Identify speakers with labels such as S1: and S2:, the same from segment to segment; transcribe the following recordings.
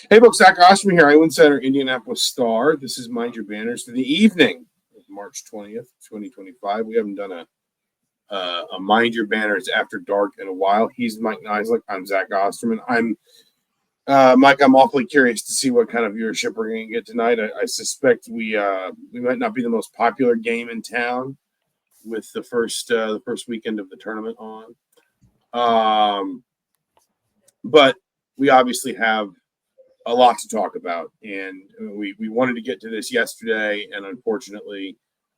S1: Hey, folks, Zach Osterman here, Iowa Center, Indianapolis Star. This is Mind Your Banners for the evening of March 20th, 2025. We haven't done a Mind Your Banners After Dark in a while. He's Mike Niziolek. I'm Zach Osterman. Mike, I'm awfully curious to see what kind of viewership we're going to get tonight. I suspect we might not be the most popular game in town with the first weekend of the tournament on. But we obviously have a lot to talk about, and we wanted to get to this yesterday, and unfortunately,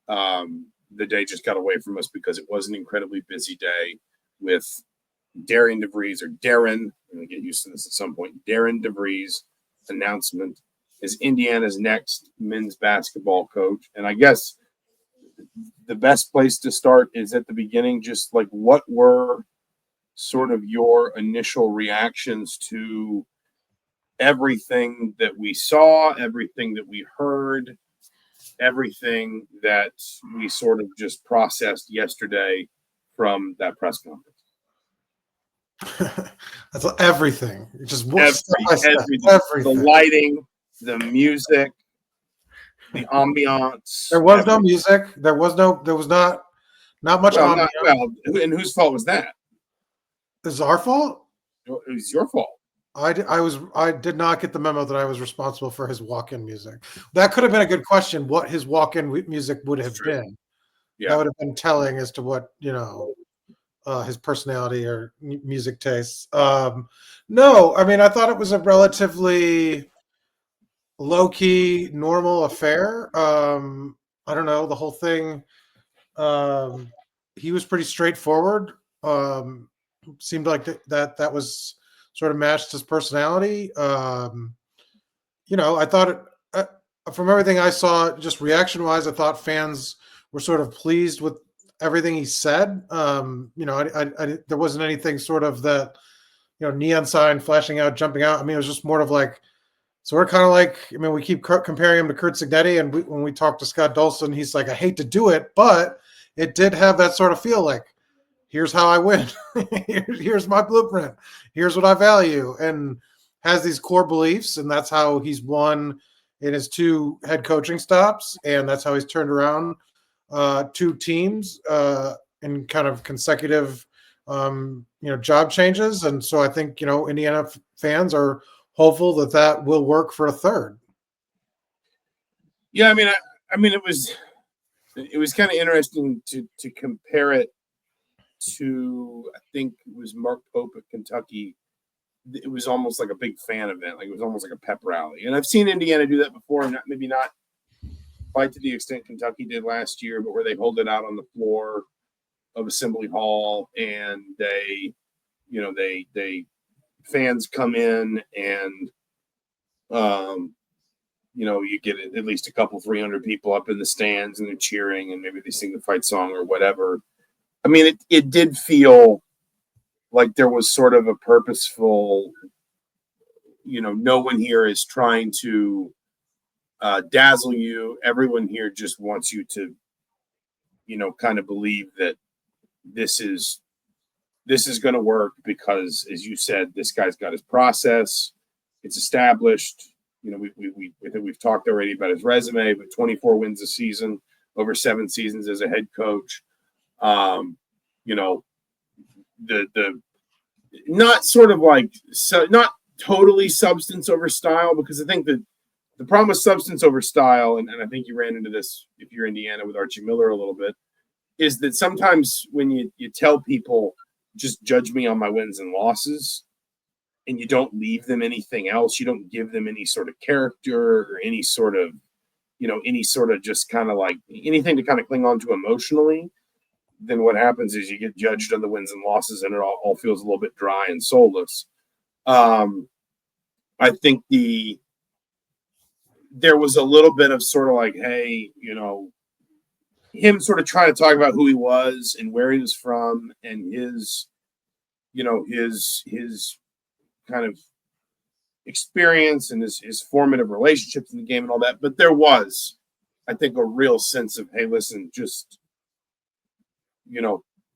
S1: the day just got away from us because it was an incredibly busy day with Darian DeVries, or Darren, I'm going to get used to this at some point, Darian DeVries' announcement as Indiana's next men's basketball coach. And I guess the best place to start is at the beginning, just like what were sort of your initial reactions to everything that we saw, everything that we heard, everything that we sort of just processed yesterday from that press conference.
S2: That's everything. Just
S1: everything. The lighting, the music, the ambiance.
S2: There was no music. There was not much ambiance.
S1: And whose fault was that?
S2: This is our fault?
S1: It was your fault.
S2: I did not get the memo that I was responsible for his walk-in music. That could have been a good question, what his walk-in music would have been. Yeah. That would have been telling as to what, his personality or music tastes. No, I mean, I thought it was a relatively low-key, normal affair. I don't know, the whole thing. He was pretty straightforward. Seemed like that was sort of matched his personality. I thought from everything I saw, just reaction-wise, I thought fans were sort of pleased with everything he said. There wasn't anything sort of that, neon sign flashing out, jumping out. I mean, it was just more of like, sort of kind of like, I mean, we keep comparing him to Kurt Signetti, and when we talked to Scott Dolson, he's like, I hate to do it, but it did have that sort of feel like, here's how I win. Here's my blueprint. Here's what I value, and has these core beliefs, and that's how he's won in his 2 head coaching stops, and that's how he's turned around 2 teams in kind of consecutive, job changes. And so I think, Indiana fans are hopeful that will work for a third.
S1: Yeah, I mean, it was kind of interesting to compare it to, I think it was Mark Pope at Kentucky. It was almost like a big fan event. Like it was almost like a pep rally. And I've seen Indiana do that before, maybe not quite to the extent Kentucky did last year, but where they hold it out on the floor of Assembly Hall, and they fans come in, and you get at least a couple 300 people up in the stands, and they're cheering, and maybe they sing the fight song or whatever. I mean, it did feel like there was sort of a purposeful, no one here is trying to dazzle you. Everyone here just wants you to, kind of believe that this is going to work because, as you said, this guy's got his process. It's established. We've talked already about his resume, but 24 wins a season over 7 seasons as a head coach. The not sort of like, so not totally substance over style, because I think that the problem with substance over style, and I think you ran into this if you're Indiana with Archie Miller a little bit, is that sometimes when you tell people just judge me on my wins and losses, and you don't leave them anything else, you don't give them any sort of character or any sort of just kind of like anything to kind of cling on to emotionally, then what happens is you get judged on the wins and losses, and it all feels a little bit dry and soulless. I think there was a little bit of sort of like, hey, him sort of trying to talk about who he was and where he was from and his kind of experience and his formative relationships in the game and all that. But there was, I think, a real sense of, hey, listen, just,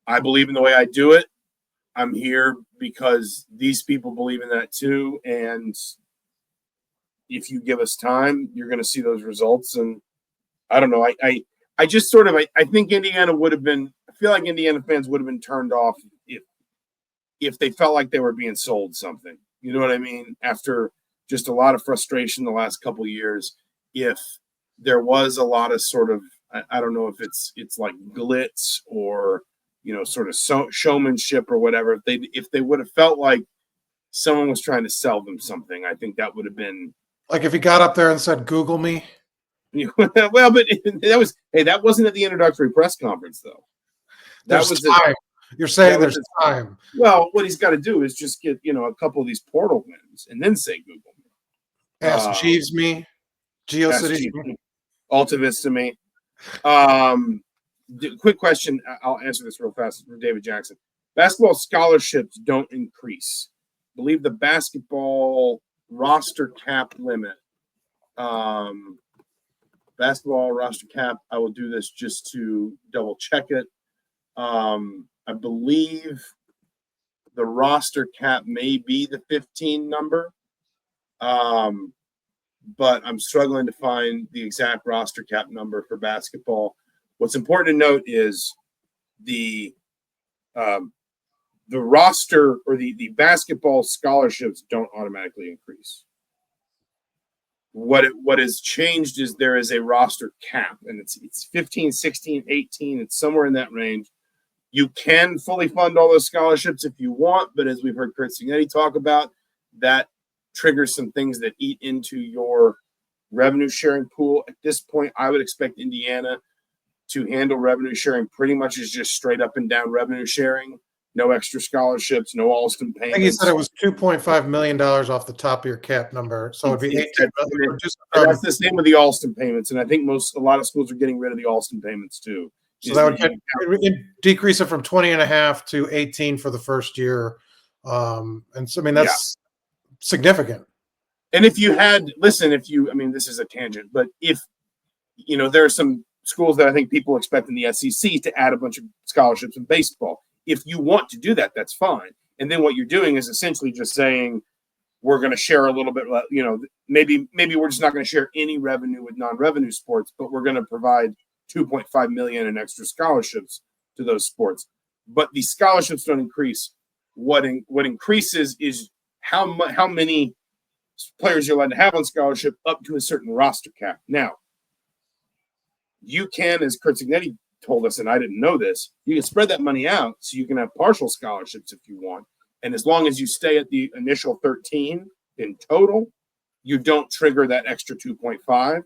S1: I believe in the way I do it. I'm here because these people believe in that too. And if you give us time, you're going to see those results. And I don't know. I just sort of I think Indiana would have been. I feel like Indiana fans would have been turned off if they felt like they were being sold something. You know what I mean? After just a lot of frustration the last couple of years, if there was a lot of sort of I don't know if it's like glitz or sort of showmanship or whatever. If they would have felt like someone was trying to sell them something, I think that would have been
S2: like if he got up there and said, "Google me."
S1: Well, but that wasn't at the introductory press conference though.
S2: There's time. You're saying there's time.
S1: Well, what he's got to do is just get a couple of these portal wins and then say Google me.
S2: Ask Jeeves me. GeoCities me.
S1: Alta Vista me. Quick question. I'll answer this real fast from David Jackson. Basketball scholarships don't increase. I believe the basketball roster cap limit. Basketball roster cap. I will do this just to double check it. I believe the roster cap may be the 15 number. But I'm struggling to find the exact roster cap number for basketball. What's important to note is the roster or the basketball scholarships don't automatically increase. What has changed is there is a roster cap, and it's 15, 16, 18. It's somewhere in that range. You can fully fund all those scholarships if you want, but as we've heard Kurt Signetti talk about, that triggers some things that eat into your revenue sharing pool. At this point, I would expect Indiana to handle revenue sharing pretty much as just straight up and down revenue sharing. No extra scholarships, no Alston payments.
S2: I think you said it was $2.5 million off the top of your cap number, so it'd be 18 million.
S1: That's the same with the Alston payments, and I think a lot of schools are getting rid of the Alston payments too.
S2: So that would decrease it from 20.5 to 18 for the first year, and so that's significant.
S1: And if you this is a tangent, but if there are some schools that I think people expect in the SEC to add a bunch of scholarships in baseball. If you want to do that, that's fine. And then what you're doing is essentially just saying we're going to share a little bit. Maybe we're just not going to share any revenue with non-revenue sports, but we're going to provide $2.5 million in extra scholarships to those sports. But the scholarships don't increase. What increases is how many players you're allowed to have on scholarship up to a certain roster cap. Now, you can, as Kurt Signetti told us, and I didn't know this, you can spread that money out so you can have partial scholarships if you want. And as long as you stay at the initial 13 in total, you don't trigger that extra 2.5.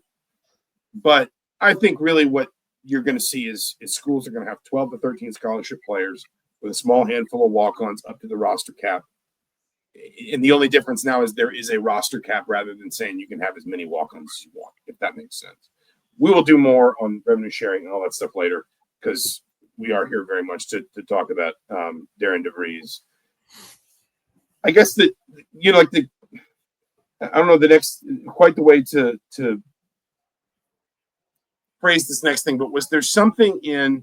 S1: But I think really what you're going to see is schools are going to have 12 to 13 scholarship players with a small handful of walk-ons up to the roster cap. And the only difference now is there is a roster cap rather than saying you can have as many walk-ons as you want, if that makes sense. We will do more on revenue sharing and all that stuff later because we are here very much to talk about Darian DeVries. I guess that, I don't know quite the way to phrase this next thing, but was there something in,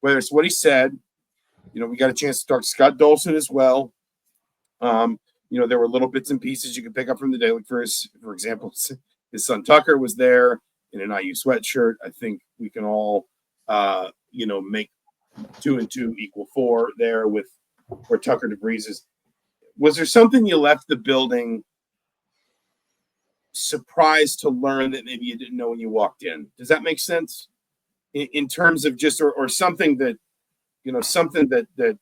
S1: whether it's what he said, we got a chance to talk to Scott Dolson as well. There were little bits and pieces you could pick up from the day. Like for example, his son Tucker was there in an IU sweatshirt. I think we can all, make 2 and 2 equal 4 there with where Tucker DeVries is. Was there something you left the building surprised to learn that maybe you didn't know when you walked in? Does that make sense? In terms of just, or something that, something that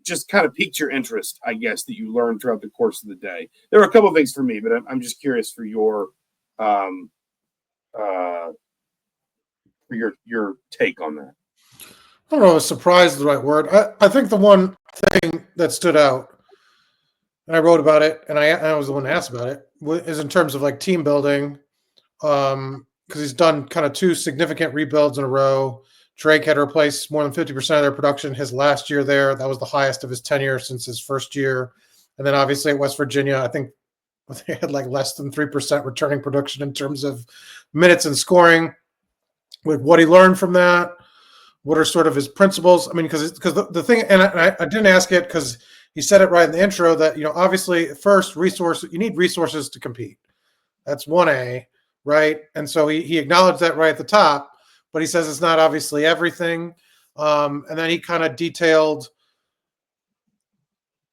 S1: just kind of piqued your interest, I guess, that you learned throughout the course of the day. There were a couple of things for me, but I'm just curious for your take on that.
S2: I don't know if surprise is the right word. I think the one thing that stood out, and I wrote about it, and I was the one who asked about it, is in terms of like team building, because he's done kind of 2 significant rebuilds in a row. Drake had to replace more than 50% of their production his last year there. That was the highest of his tenure since his first year. And then obviously at West Virginia, I think they had like less than 3% returning production in terms of minutes and scoring. With what he learned from that, what are sort of his principles? I mean, because the thing, and I didn't ask it because he said it right in the intro that, obviously first you need resources to compete. That's 1A, right? And so he acknowledged that right at the top, but he says it's not obviously everything. And then he kind of detailed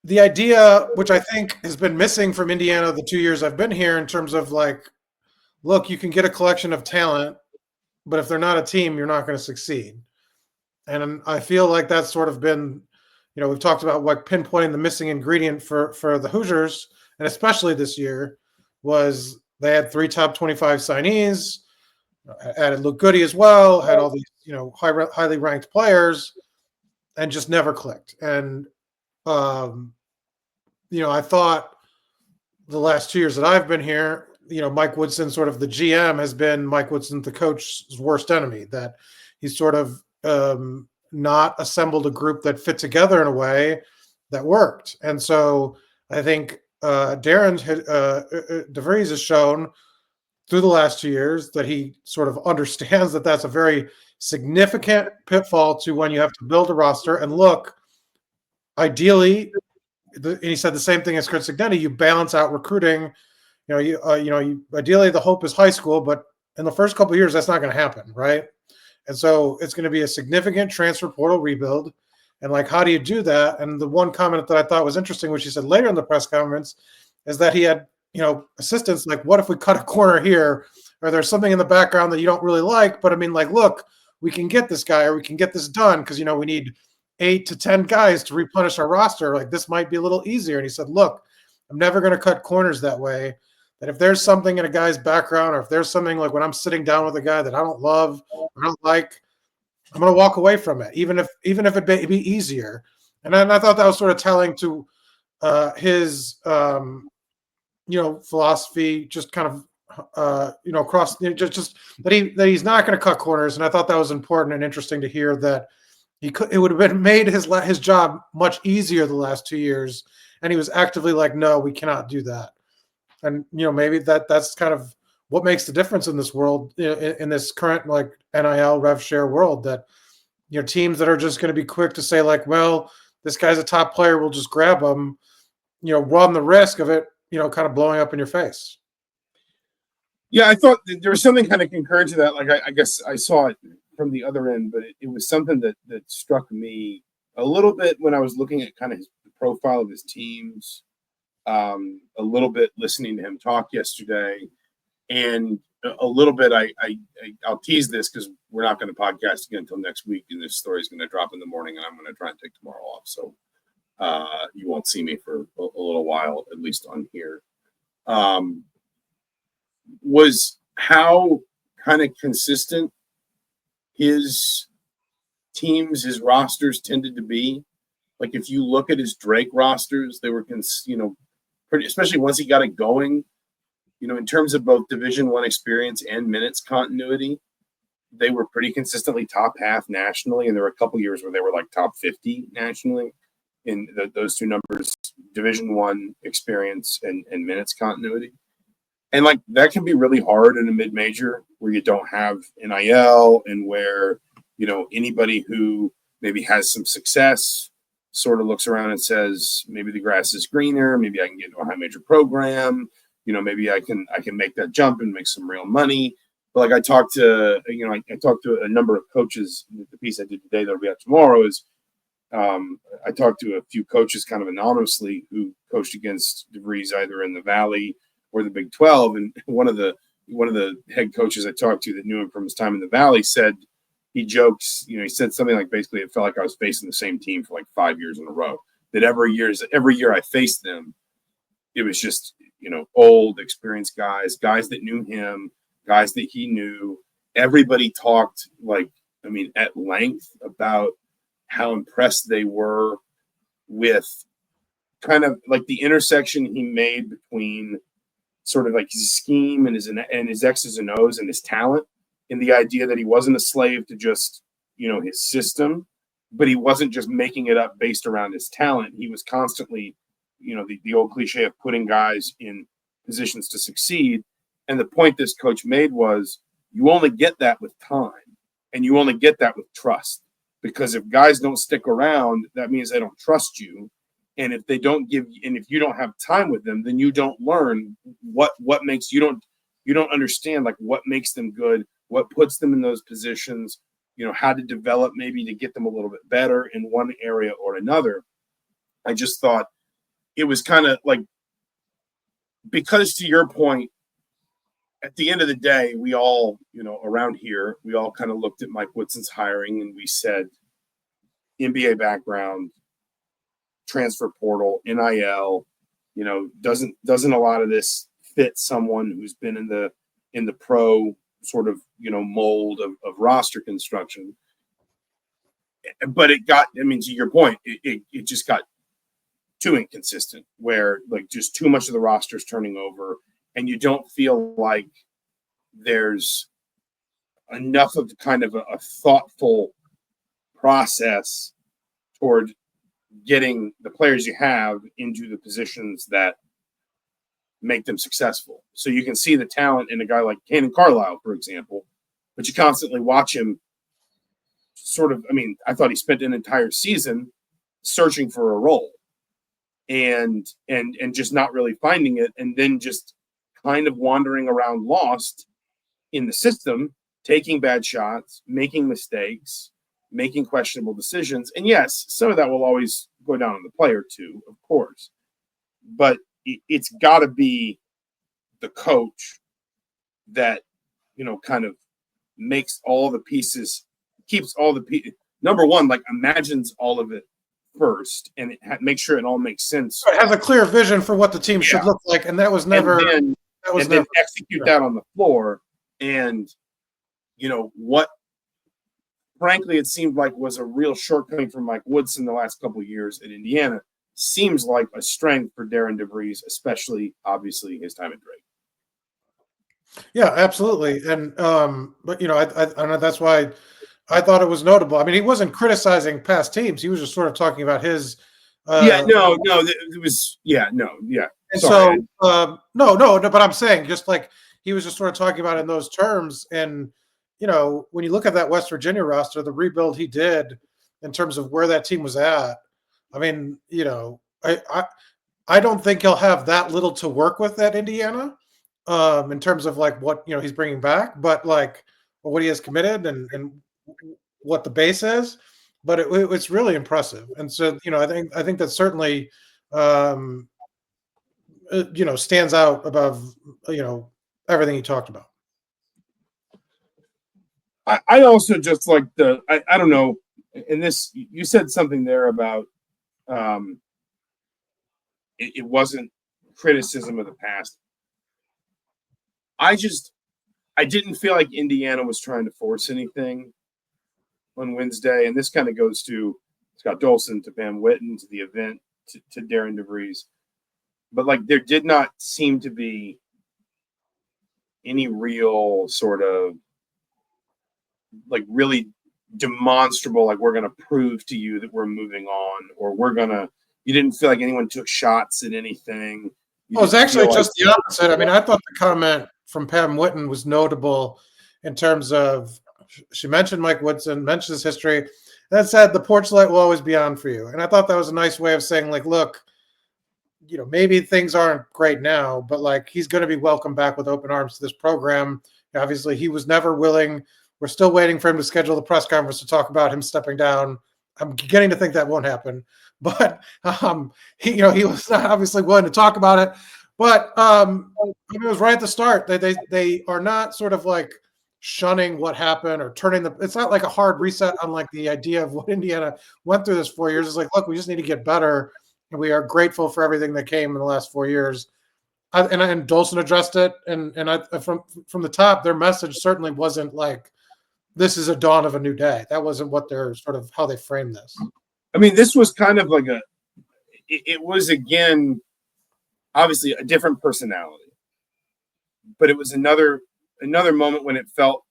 S2: the idea, which I think has been missing from Indiana the 2 years I've been here, in terms of like, look, you can get a collection of talent, but if they're not a team, you're not going to succeed. And I feel like that's sort of been, we've talked about what pinpointing the missing ingredient for the Hoosiers, and especially this year, was they had 3 top 25 signees, added Luke Goody as well, had all these, highly ranked players, and just never clicked. And, I thought the last 2 years that I've been here, Mike Woodson, sort of the GM, has been Mike Woodson, the coach's worst enemy, that he's sort of not assembled a group that fit together in a way that worked. And so I think Darian DeVries has shown through the last 2 years that he sort of understands that that's a very significant pitfall to when you have to build a roster. And look, ideally, and he said the same thing as Chris Signetti, you balance out recruiting. Ideally the hope is high school, but in the first couple of years, that's not going to happen, right? And so it's going to be a significant transfer portal rebuild. And like, how do you do that? And the one comment that I thought was interesting, which he said later in the press conference, is that he had, assistants like, what if we cut a corner here? Or there's something in the background that you don't really like, but I mean, like, look, we can get this guy, or we can get this done, because, we need 8 to 10 guys to replenish our roster. Like, this might be a little easier. And he said, look, I'm never going to cut corners that way. That if there's something in a guy's background, or if there's something like when I'm sitting down with a guy that I don't love, or I don't like, I'm going to walk away from it, even if it be easier. And I thought that was sort of telling to his, philosophy, just kind of, across, just that he's not going to cut corners. And I thought that was important and interesting to hear, that it would have been made his job much easier the last 2 years. And he was actively like, no, we cannot do that. And, maybe that's kind of what makes the difference in this world, in this current like NIL rev share world, that, teams that are just going to be quick to say like, well, this guy's a top player, we'll just grab him, run the risk of it, kind of blowing up in your face.
S1: Yeah, I thought there was something kind of concurrent to that. Like, I guess I saw it from the other end, but it was something that struck me a little bit when I was looking at kind of the profile of his teams, a little bit listening to him talk yesterday, and a little bit I'll tease this because we're not going to podcast again until next week, and this story is going to drop in the morning, and I'm going to try and take tomorrow off, so you won't see me for a little while, at least on here. Was how kind of consistent his teams, his rosters tended to be. Like, if you look at his Drake rosters, they were, pretty, especially once he got it going, in terms of both Division I experience and minutes continuity, they were pretty consistently top half nationally. And there were a couple years where they were like top 50 nationally in those two numbers, Division I experience and minutes continuity. And like, that can be really hard in a mid-major where you don't have NIL, and where, anybody who maybe has some success sort of looks around and says, maybe the grass is greener, maybe I can get into a high major program, maybe I can make that jump and make some real money. But like, I talked to a number of coaches. The piece I did today that'll be out tomorrow is I talked to a few coaches kind of anonymously who coached against DeVries either in the Valley or the Big 12. And one of the head coaches I talked to that knew him from his time in the Valley said, he jokes, he said something like, basically, it felt like I was facing the same team for like 5 years in a row. That every year I faced them, it was just, old, experienced guys that knew him, guys that he knew. Everybody talked at length about how impressed they were with kind of like the intersection he made between sort of like his scheme and his X's and O's and his talent, and the idea that he wasn't a slave to just, his system, but he wasn't just making it up based around his talent. He was constantly, the old cliche of putting guys in positions to succeed. And the point this coach made was, you only get that with time, and you only get that with trust, because if guys don't stick around, that means they don't trust you. And if they don't if you don't have time with them, then you don't learn what makes you you don't understand like what makes them good, what puts them in those positions, how to develop maybe to get them a little bit better in one area or another. I just thought it was kind of like, because to your point, at the end of the day, we all, around here, we all kind of looked at Mike Woodson's hiring and we said, NBA background, transfer portal, NIL, doesn't a lot of this fit someone who's been in the pro sort of, mold of roster construction. But it got, to your point, it just got too inconsistent, where like just too much of the roster is turning over and you don't feel like there's enough of kind of a thoughtful process toward getting the players you have into the positions that make them successful. So you can see the talent in a guy like Cannon Carlisle, for example, but you constantly watch him sort of, I thought he spent an entire season searching for a role and just not really finding it, and then just kind of wandering around lost in the system, taking bad shots, making mistakes, making questionable decisions. And yes, some of that will always go down on the player too, of course. But it's got to be the coach that, kind of makes all the pieces, keeps all the pieces. Number one, like imagines all of it first and make sure it all makes sense.
S2: It has a clear vision for what the team should look like. And that was never,
S1: then execute that on the floor. And, what frankly, it seemed like was a real shortcoming for Mike Woodson the last couple of years at Indiana seems like a strength for Darian DeVries, especially obviously his time at Drake.
S2: Yeah, absolutely. And, but, I know that's why I thought it was notable. He wasn't criticizing past teams. He was just sort of talking about his.
S1: It was,
S2: And sorry. No, but I'm saying just like he was just sort of talking about it in those terms. And, when you look at that West Virginia roster, the rebuild he did in terms of where that team was at, I don't think he'll have that little to work with at Indiana in terms of like what, he's bringing back, but like what he has committed and what the base is, but it's really impressive. And so, I think that certainly, stands out above, everything he talked about.
S1: I also just like I don't know. In this, you said something there about it wasn't criticism of the past. I didn't feel like Indiana was trying to force anything on Wednesday. And this kind of goes to Scott Dolson, to Van Witten, to the event, to Darian DeVries. But like there did not seem to be any real sort of like really demonstrable, like we're going to prove to you that we're moving on, or you didn't feel like anyone took shots at anything.
S2: It was actually just the opposite. I thought the comment from Pam Witten was notable in terms of, she mentioned Mike Woodson, mentioned his history, that said the porch light will always be on for you. And I thought that was a nice way of saying like, look, maybe things aren't great now, but like he's going to be welcomed back with open arms to this program. Obviously, he was never willing. We're still waiting for him to schedule the press conference to talk about him stepping down. I'm getting to think that won't happen, but he was not obviously willing to talk about it. But it was right at the start. They are not sort of like shunning what happened or turning it's not like a hard reset on like the idea of what Indiana went through this 4 years. It's like, look, we just need to get better. And we are grateful for everything that came in the last 4 years. And Dolson addressed it. And from the top, their message certainly wasn't like, this is a dawn of a new day. That wasn't what they're sort of how they framed this.
S1: This was kind of like it was again, obviously a different personality, but it was another moment when it felt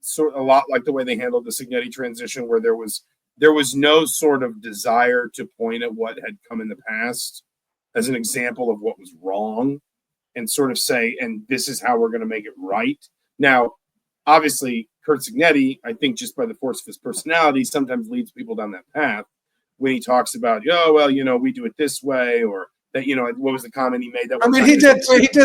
S1: sort of a lot like the way they handled the Cignetti transition, where there was no sort of desire to point at what had come in the past as an example of what was wrong and sort of say, and this is how we're going to make it right. Now, obviously, Curt Cignetti, I think just by the force of his personality, sometimes leads people down that path when he talks about, we do it this way, or that, what was the comment he made? That
S2: I mean, he did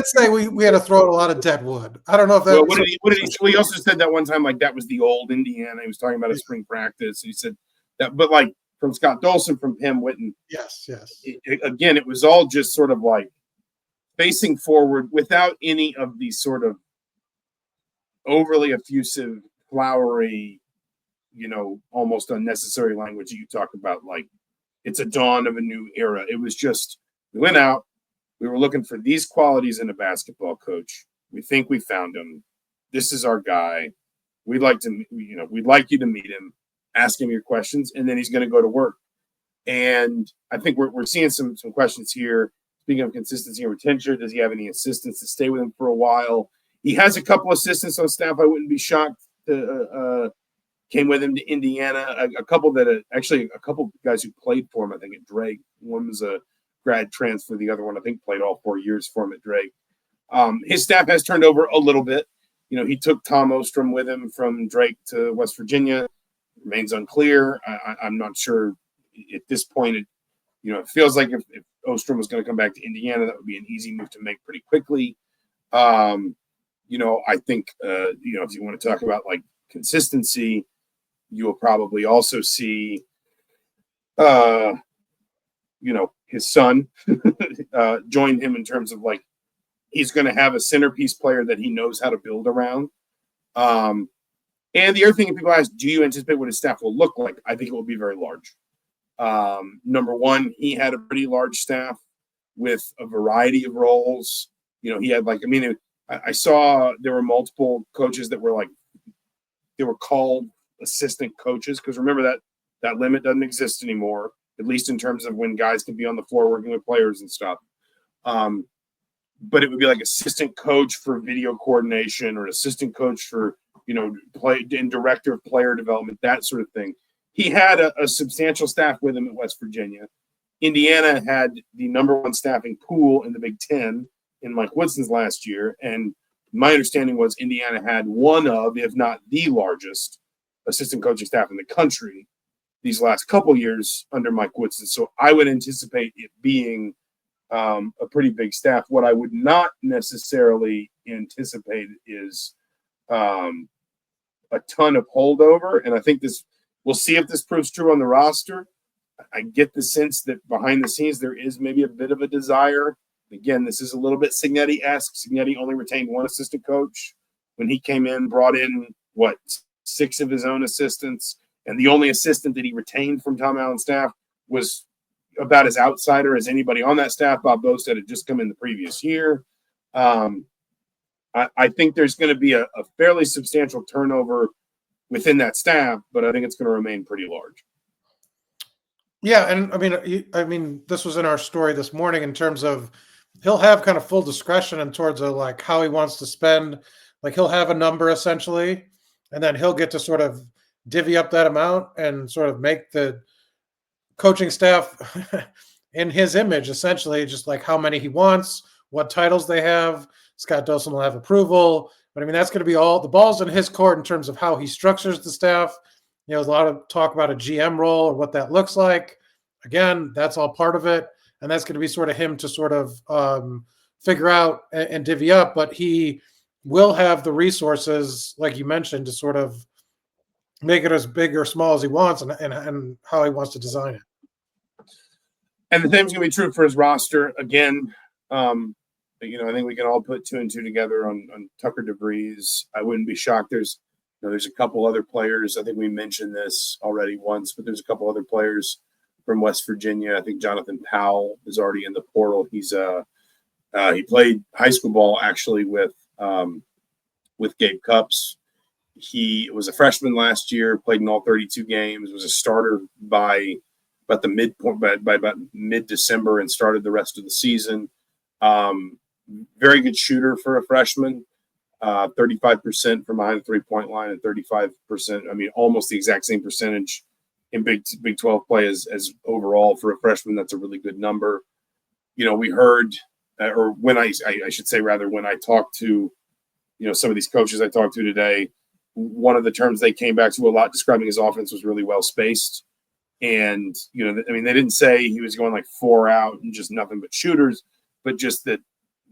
S2: say we had to throw out a lot of dead wood. I don't know if that.
S1: Well, what did he? Well, he also said that one time, like that was the old Indiana. He was talking about a spring practice. He said that, but like from Scott Dolson, from Pam Witten,
S2: yes.
S1: Again, it was all just sort of like facing forward without any of these sort of overly effusive, flowery, almost unnecessary language that you talk about. Like it's a dawn of a new era. It was just we went out. We were looking for these qualities in a basketball coach. We think we found him. This is our guy. We'd like you to meet him, ask him your questions, and then he's going to go to work. And I think we're seeing some questions here. Speaking of consistency and retention, does he have any assistants to stay with him for a while? He has a couple assistants on staff. I wouldn't be shocked to came with him to Indiana. A couple guys who played for him, I think, at Drake. One was a grad transfer. The other one, I think, played all 4 years for him at Drake. His staff has turned over a little bit. He took Tom Ostrom with him from Drake to West Virginia. Remains unclear. I'm not sure at this point. It feels like if Ostrom was going to come back to Indiana, that would be an easy move to make pretty quickly. I think, if you want to talk about like consistency, you will probably also see, his son join him in terms of like he's going to have a centerpiece player that he knows how to build around. And the other thing, people ask, do you anticipate what his staff will look like? I think it will be very large. Number one, he had a pretty large staff with a variety of roles. He had I saw there were multiple coaches that were they were called assistant coaches, because remember that limit doesn't exist anymore, at least in terms of when guys can be on the floor working with players and stuff. But it would be like assistant coach for video coordination or assistant coach for, play and director of player development, that sort of thing. He had a substantial staff with him at West Virginia. Indiana had the number one staffing pool in the Big Ten in Mike Woodson's last year. And my understanding was Indiana had one of, if not the largest, assistant coaching staff in the country these last couple years under Mike Woodson. So I would anticipate it being a pretty big staff. What I would not necessarily anticipate is a ton of holdover. And I think we'll see if this proves true on the roster. I get the sense that behind the scenes there is maybe a bit of a desire. Again, this is a little bit Signetti-esque. Signetti only retained one assistant coach. When he came in, brought in, 6 of his own assistants. And the only assistant that he retained from Tom Allen's staff was about as outsider as anybody on that staff. Bob Bostad had just come in the previous year. I think there's going to be a fairly substantial turnover within that staff, but I think it's going to remain pretty large.
S2: Yeah, and I mean, this was in our story this morning in terms of he'll have kind of full discretion in towards like how he wants to spend. Like he'll have a number essentially, and then he'll get to sort of divvy up that amount and sort of make the coaching staff in his image, essentially, just like how many he wants, what titles they have. Scott Dolson will have approval. But I mean, that's going to be all the balls in his court in terms of how he structures the staff. There's a lot of talk about a GM role or what that looks like. Again, that's all part of it. And that's going to be sort of him to sort of figure out and divvy up. But he will have the resources, like you mentioned, to sort of make it as big or small as he wants and how he wants to design it.
S1: And the same's going to be true for his roster. Again, I think we can all put 2 and 2 together on Tucker DeVries. I wouldn't be shocked. There's a couple other players. I think we mentioned this already once, but there's a couple other players from West Virginia. I think Jonathan Powell is already in the portal. He's he played high school ball actually with Gabe Cupps. He was a freshman last year, played in all 32 games, was a starter by about the midpoint by about mid-December and started the rest of the season. Very good shooter for a freshman. 35% from behind the 3-point line and 35%. I mean, almost the exact same percentage in Big 12 play as overall for a freshman. That's a really good number. We heard, or when I should say rather, when I talked to, some of these coaches I talked to today, one of the terms they came back to a lot describing his offense was really well spaced. And, I mean, they didn't say he was going like 4 out and just nothing but shooters, but just that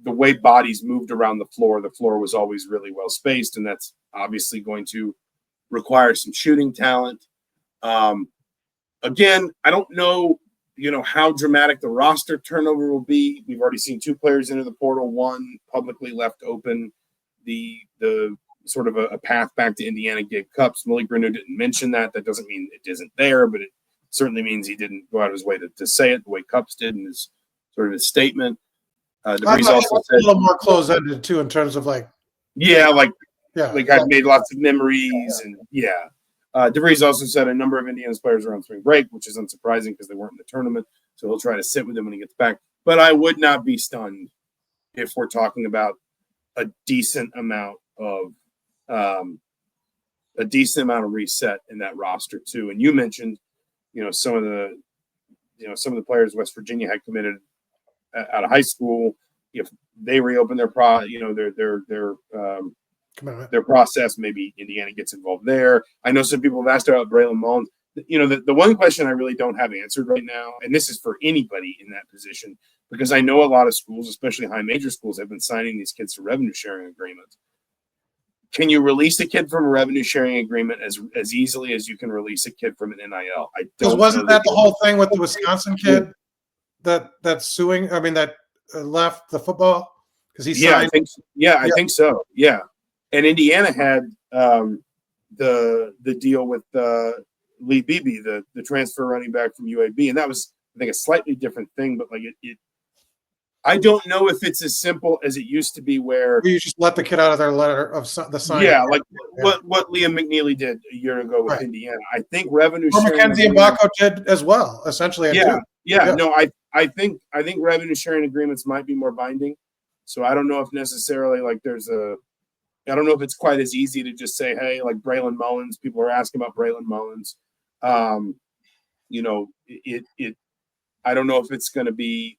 S1: the way bodies moved around the floor was always really well spaced. And that's obviously going to require some shooting talent. Again, I don't know, how dramatic the roster turnover will be. We've already seen 2 players into the portal, one publicly left open the sort of a path back to Indiana Gabe Cupps. Malik Reneau didn't mention that. That doesn't mean it isn't there, but it certainly means he didn't go out of his way to say it the way Cupps did in his sort of his statement. DeVries also said
S2: a little more close-ended too, in terms of like
S1: I've made lots of memories and DeVries also said a number of Indiana's players are on spring break, which is unsurprising because they weren't in the tournament. So he'll try to sit with them when he gets back. But I would not be stunned if we're talking about a decent amount of reset in that roster too. And you mentioned, some of the players West Virginia had committed out of high school. If they reopen their their process, maybe Indiana gets involved there. I know some people have asked about Braylon Mullins. The one question I really don't have answered right now, and this is for anybody in that position, because I know a lot of schools, especially high major schools, have been signing these kids to revenue sharing agreements. Can you release a kid from a revenue sharing agreement as easily as you can release a kid from an NIL? I don't.
S2: Wasn't that the whole thing with the Wisconsin kid that's suing? I mean, that left the football because he signed.
S1: I think so. Yeah, and Indiana had the deal with Lee Beebe, the transfer running back from UAB, and that was, I think, a slightly different thing. But like it I don't know if it's as simple as it used to be, where
S2: you just let the kid out of their letter of the sign.
S1: Yeah, like what Liam McNeely did a year ago with Indiana. I think revenue sharing.
S2: Mackenzie and Baco did as well, essentially.
S1: No, I think revenue sharing agreements might be more binding. So I don't know if necessarily like I don't know if it's quite as easy to just say, hey, like Braylon Mullins. People are asking about Braylon Mullins. I don't know if it's going to be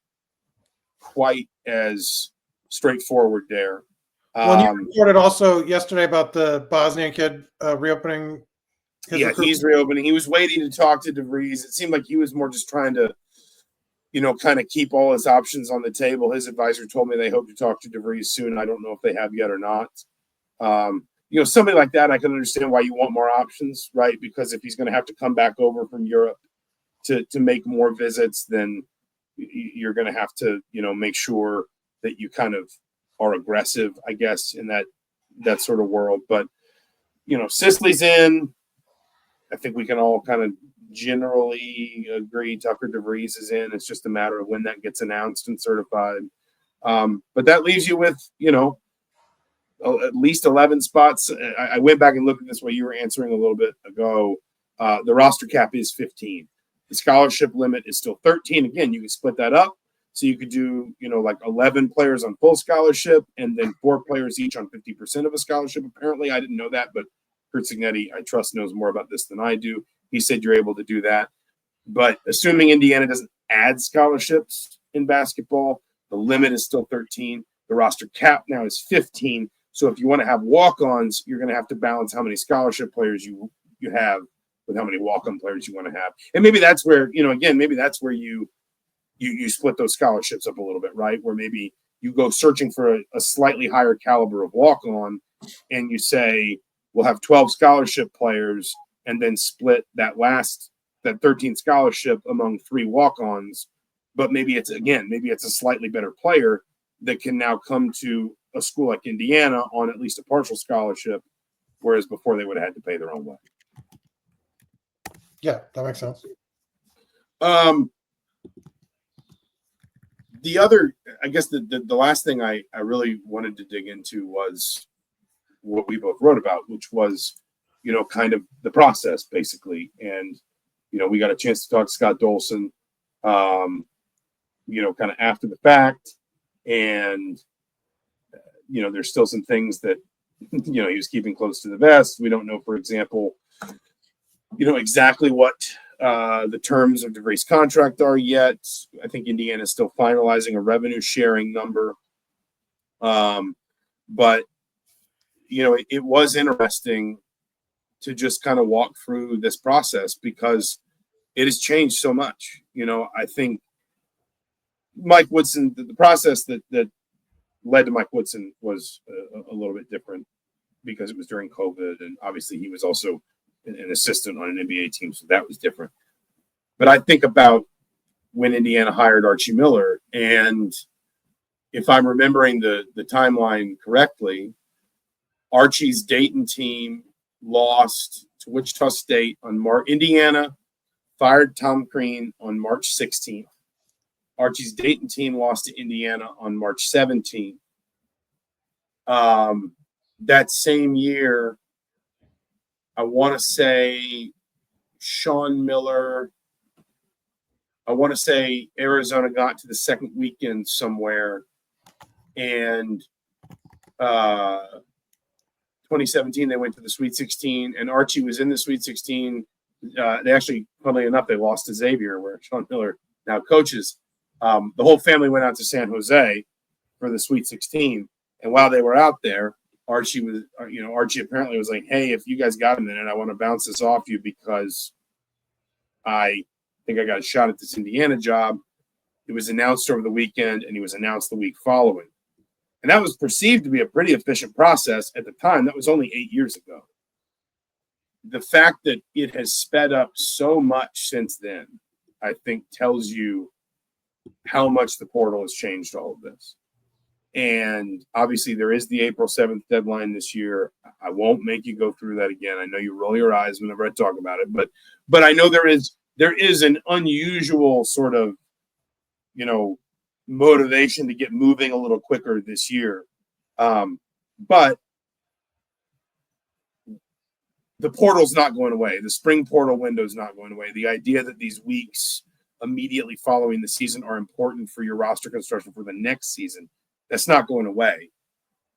S1: quite as straightforward there.
S2: Well, you reported also yesterday about the Bosnian kid reopening.
S1: He's reopening. He was waiting to talk to DeVries. It seemed like he was more just trying to, kind of keep all his options on the table. His advisor told me they hope to talk to DeVries soon. I don't know if they have yet or not. Somebody like that, I can understand why you want more options, right? Because if he's going to have to come back over from Europe to make more visits, then you're going to have to, make sure that you kind of are aggressive, I guess, in that sort of world. But, Sisley's in. I think we can all kind of generally agree Tucker DeVries is in. It's just a matter of when that gets announced and certified. But that leaves you with, at least 11 spots. I went back and looked at this while you were answering a little bit ago. The roster cap is 15. The scholarship limit is still 13. Again, you can split that up. So you could do, like 11 players on full scholarship and then 4 players each on 50% of a scholarship. Apparently, I didn't know that, but Kurt Cignetti, I trust, knows more about this than I do. He said you're able to do that. But assuming Indiana doesn't add scholarships in basketball, the limit is still 13. The roster cap now is 15. So if you want to have walk-ons, you're going to have to balance how many scholarship players you have with how many walk-on players you want to have. And maybe that's where, maybe that's where you split those scholarships up a little bit, right? Where maybe you go searching for a slightly higher caliber of walk-on and you say, we'll have 12 scholarship players and then split that 13th scholarship among 3 walk-ons. But maybe it's a slightly better player that can now come to a school like Indiana on at least a partial scholarship, whereas before they would have had to pay their own way.
S2: Yeah, that makes sense.
S1: The other, I guess the last thing I really wanted to dig into was what we both wrote about, which was, kind of the process basically. And, we got a chance to talk to Scott Dolson, kind of after the fact. And, there's still some things that, he was keeping close to the vest. We don't know, for example, exactly what the terms of DeVries' contract are yet. I think Indiana is still finalizing a revenue sharing number. But, it was interesting to just kind of walk through this process because, it has changed so much. I think Mike Woodson, the process that led to Mike Woodson was a little bit different because it was during COVID, and obviously he was also an assistant on an NBA team, so that was different. But I think about when Indiana hired Archie Miller, and if I'm remembering the timeline correctly, Archie's Dayton team lost to Wichita State on Indiana fired Tom Crean on March 16th. Archie's Dayton team lost to Indiana on March 17th. That same year, I want to say Sean Miller, I want to say Arizona got to the second weekend somewhere, and 2017 they went to the Sweet 16, and Archie was in the Sweet 16. They actually, funnily enough, they lost to Xavier, where Sean Miller now coaches. The whole family went out to San Jose for the Sweet 16, and while they were out there, Archie apparently was like, "Hey, if you guys got a minute, I want to bounce this off you because I think I got a shot at this Indiana job." It was announced over the weekend, and he was announced the week following. And that was perceived to be a pretty efficient process at the time. That was only 8 years ago. The fact that it has sped up so much since then, I think, tells you how much the portal has changed all of this. And obviously, there is the April 7th deadline this year. I won't make you go through that again. I know you roll your eyes whenever I talk about it, but I know there is an unusual sort of, motivation to get moving a little quicker this year. But the portal's not going away. The spring portal window is not going away. The idea that these weeks immediately following the season are important for your roster construction for the next season, that's not going away.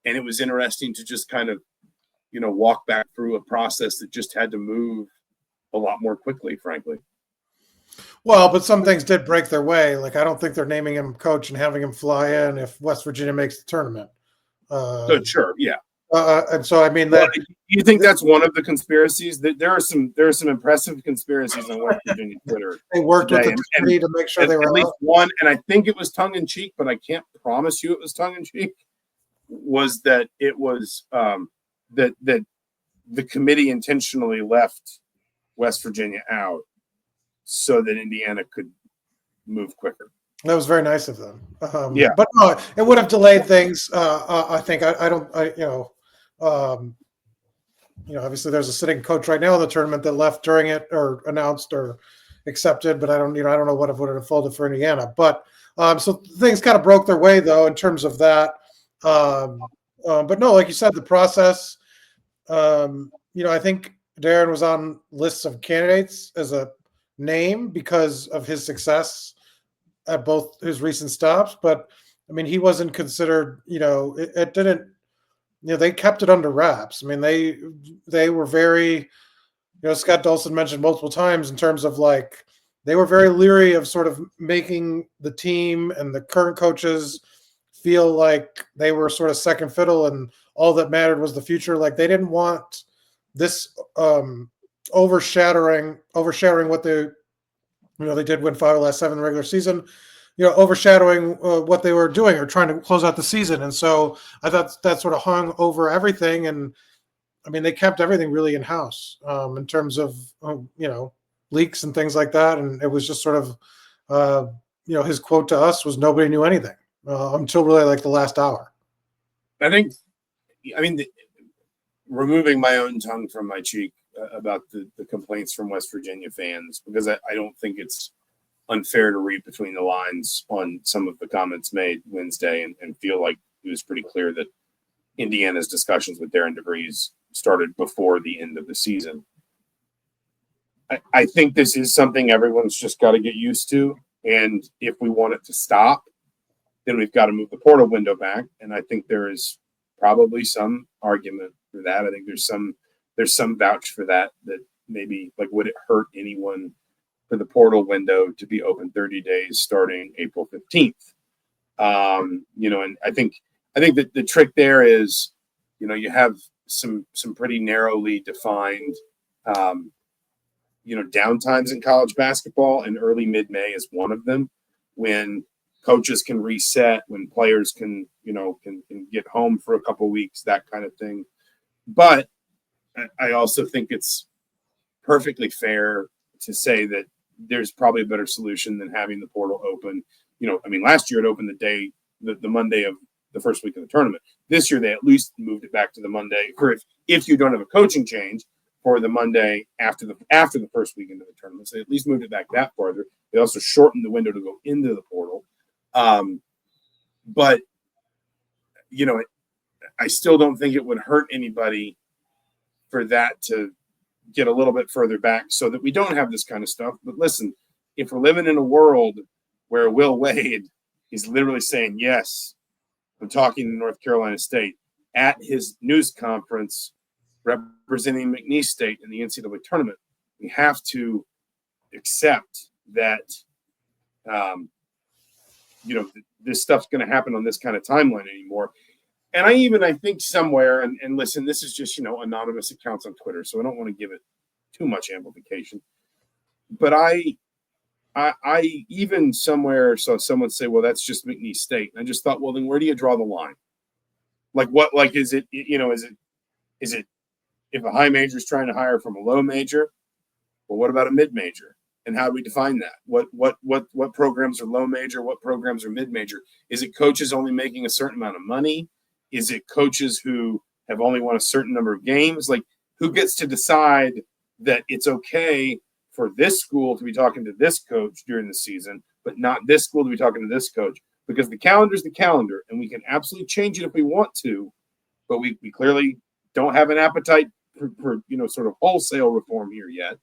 S1: And it was interesting to just kind of, walk back through a process that just had to move a lot more quickly, frankly.
S2: Well, but some things did break their way. Like, I don't think they're naming him coach and having him fly in if West Virginia makes the tournament.
S1: Sure, yeah.
S2: And so, I mean,
S1: you think that's one of the conspiracies? There are some impressive conspiracies on West Virginia Twitter.
S2: They worked with the committee to make sure they were
S1: at least one, and I think it was tongue in cheek, but I can't promise you it was tongue in cheek. Was that it was that the committee intentionally left West Virginia out so that Indiana could move quicker.
S2: That was very nice of them.
S1: Yeah,
S2: but no, it would have delayed things. I think obviously there's a sitting coach right now in the tournament that left during it or announced or accepted, but I don't know what would have unfolded for Indiana. But so things kind of broke their way though in terms of that. But no, like you said, the process. I think Darren was on lists of candidates as a name because of his success at both his recent stops, but I mean, he wasn't considered, it didn't, they kept it under wraps. I mean, they were very, Scott Dolson mentioned multiple times in terms of like, they were very leery of sort of making the team and the current coaches feel like they were sort of second fiddle and all that mattered was the future. Like they didn't want this overshadowing what they did win 5 of the last 7 regular season, overshadowing what they were doing or trying to close out the season. And so I thought that sort of hung over everything. And I mean, they kept everything really in house in terms of, leaks and things like that. And it was just sort of, his quote to us was nobody knew anything until really like the last hour.
S1: Removing my own tongue from my cheek about the complaints from West Virginia fans, because I don't think it's unfair to read between the lines on some of the comments made Wednesday and feel like it was pretty clear that Indiana's discussions with Darian DeVries started before the end of the season. I think this is something everyone's just got to get used to. And if we want it to stop, then we've got to move the portal window back. And I think there is probably some argument for that. I think there's some vouch for that maybe like, would it hurt anyone for the portal window to be open 30 days starting April 15th? And I think that the trick there is, you have some pretty narrowly defined downtimes in college basketball, and early mid-May is one of them, when coaches can reset, when players can get home for a couple of weeks, that kind of thing. But I also think it's perfectly fair to say that there's probably a better solution than having the portal open. Last year it opened the Monday of the first week of the tournament. This year they at least moved it back to the Monday, or if you don't have a coaching change, for the Monday after the first week into the tournament. So they at least moved it back that farther. They also shortened the window to go into the portal. But I still don't think it would hurt anybody for that to get a little bit further back so that we don't have this kind of stuff. But listen, if we're living in a world where Will Wade is literally saying, yes, I'm talking to North Carolina State at his news conference representing McNeese State in the NCAA tournament, we have to accept that, this stuff's going to happen on this kind of timeline anymore. And I think somewhere, and listen, this is just, anonymous accounts on Twitter, so I don't want to give it too much amplification. But I even somewhere saw someone say, well, that's just McNeese State. And I just thought, well, then where do you draw the line? Is it if a high major is trying to hire from a low major, well, what about a mid major? And how do we define that? What programs are low major? What programs are mid major? Is it coaches only making a certain amount of money? Is it coaches who have only won a certain number of games? Like, who gets to decide that it's okay for this school to be talking to this coach during the season, but not this school to be talking to this coach? Because the calendar is the calendar, and we can absolutely change it if we want to, but we clearly don't have an appetite for sort of wholesale reform here yet.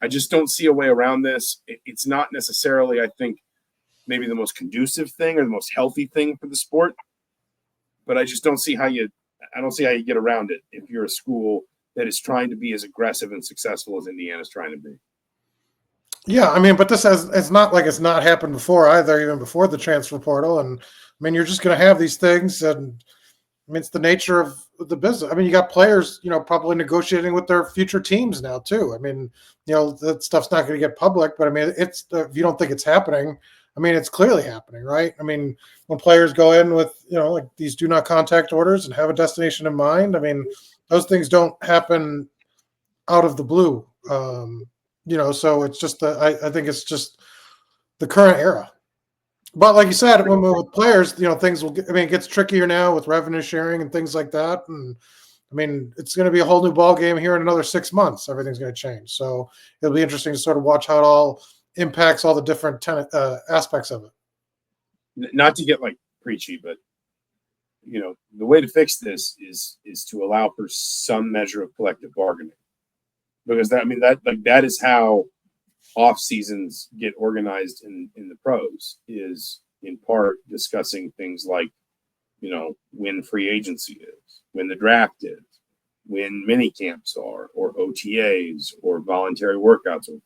S1: I just don't see a way around this. It's not necessarily, I think, maybe the most conducive thing or the most healthy thing for the sport, but I just don't see how you get around it if you're a school that is trying to be as aggressive and successful as Indiana's trying to be.
S2: Yeah, but it's not like it's not happened before either, even before the transfer portal. And you're just going to have these things, and it's the nature of the business. You got players, probably negotiating with their future teams now too. That stuff's not going to get public, but it's if you don't think it's happening, it's clearly happening, right? When players go in with, like these do not contact orders and have a destination in mind, those things don't happen out of the blue. So it's just I think it's just the current era. But like you said, with players, things will get, it gets trickier now with revenue sharing and things like that. And it's going to be a whole new ball game here in another 6 months. Everything's going to change. So it'll be interesting to sort of watch how it all impacts all the different aspects of it.
S1: Not to get preachy, but the way to fix this is to allow for some measure of collective bargaining, because that is how off seasons get organized in the pros, is in part discussing things like, when free agency is, when the draft is, when mini camps are, or OTAs, or voluntary workouts, or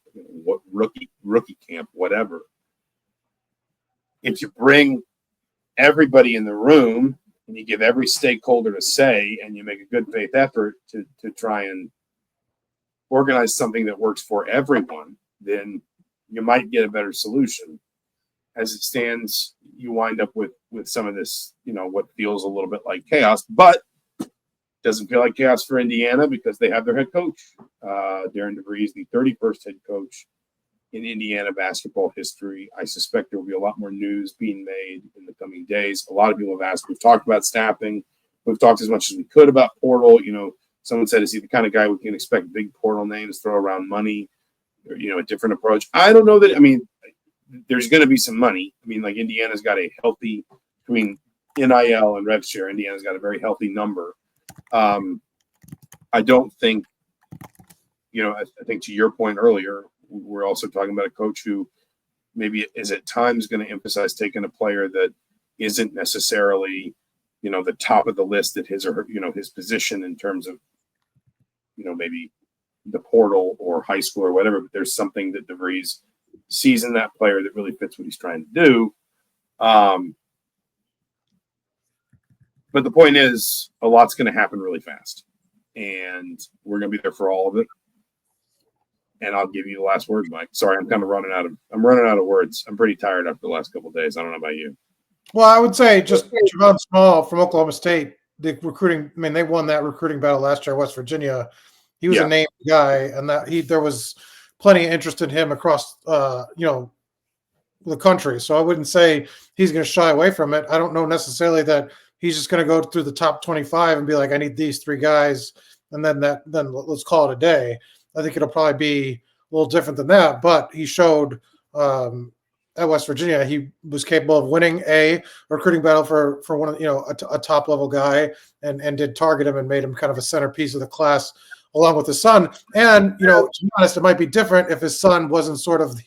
S1: what rookie camp, whatever. If you bring everybody in the room and you give every stakeholder a say, and you make a good faith effort to try and organize something that works for everyone, then you might get a better solution. As it stands, you wind up with some of this, what feels a little bit like chaos, but doesn't feel like chaos for Indiana because they have their head coach, Darian DeVries, the 31st head coach in Indiana basketball history. I suspect there will be a lot more news being made in the coming days. A lot of people have asked. We've talked about staffing. We've talked as much as we could about portal. Someone said, is he the kind of guy we can expect big portal names, throw around money, or, a different approach? I don't know that. There's going to be some money. Indiana's got a healthy, between NIL and rev share, Indiana's got a very healthy number. I don't think, I think to your point earlier, we're also talking about a coach who maybe is at times going to emphasize taking a player that isn't necessarily, the top of the list at his or her, his position in terms of, maybe the portal or high school or whatever, but there's something that DeVries sees in that player that really fits what he's trying to do. But the point is, a lot's going to happen really fast, and we're going to be there for all of it. And I'll give you the last words, Mike. Sorry, I'm running out of words. I'm pretty tired after the last couple of days. I don't know about you.
S2: Well, I would say just Javon Small from Oklahoma State, the recruiting. I mean, they won that recruiting battle last year at West Virginia. He was a named guy, and there was plenty of interest in him across, the country. So I wouldn't say he's going to shy away from it. I don't know necessarily that he's just going to go through the top 25 and be like, I need these 3 guys, and then let's call it a day. I think it'll probably be a little different than that. But he showed at West Virginia he was capable of winning a recruiting battle for one of a top level guy, and did target him and made him kind of a centerpiece of the class along with his son. And, to be honest, it might be different if his son wasn't sort of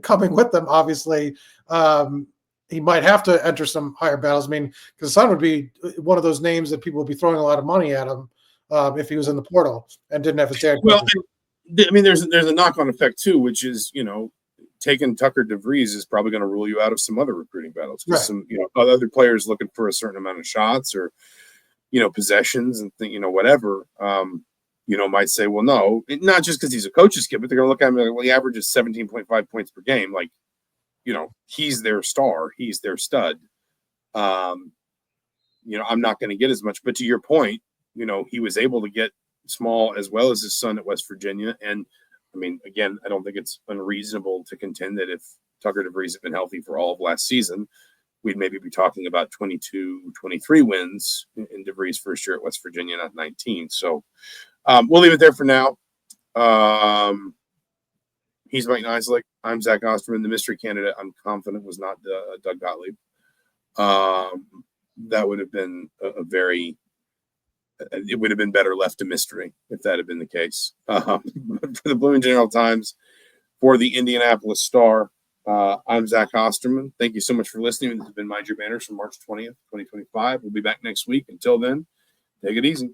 S2: coming with them. Obviously, he might have to enter some higher battles. I mean, because his son would be one of those names that people would be throwing a lot of money at him if he was in the portal and didn't have his dad.
S1: Well, I mean, there's a knock-on effect too, which is, taking Tucker DeVries is probably going to rule you out of some other recruiting battles. Right. Some, other players looking for a certain amount of shots or, possessions and whatever. Might say, well, no, not just because he's a coach's kid, but they're going to look at him like, well, he averages 17.5 points per game. Like, he's their star. He's their stud. I'm not going to get as much. But to your point, he was able to get Small as well as his son at West Virginia. And, I mean, again, I don't think it's unreasonable to contend that if Tucker DeVries had been healthy for all of last season, we'd maybe be talking about 22, 23 wins in DeVries' first year at West Virginia, not 19. So, we'll leave it there for now. He's Mike Niziolek. I'm Zach Osterman. The mystery candidate, I'm confident, was not Doug Gottlieb. That would have been it would have been better left a mystery if that had been the case. For the Bloomington Herald-Times, for the Indianapolis Star, I'm Zach Osterman. Thank you so much for listening. This has been Mind Your Banners from March 20th, 2025. We'll be back next week. Until then, take it easy.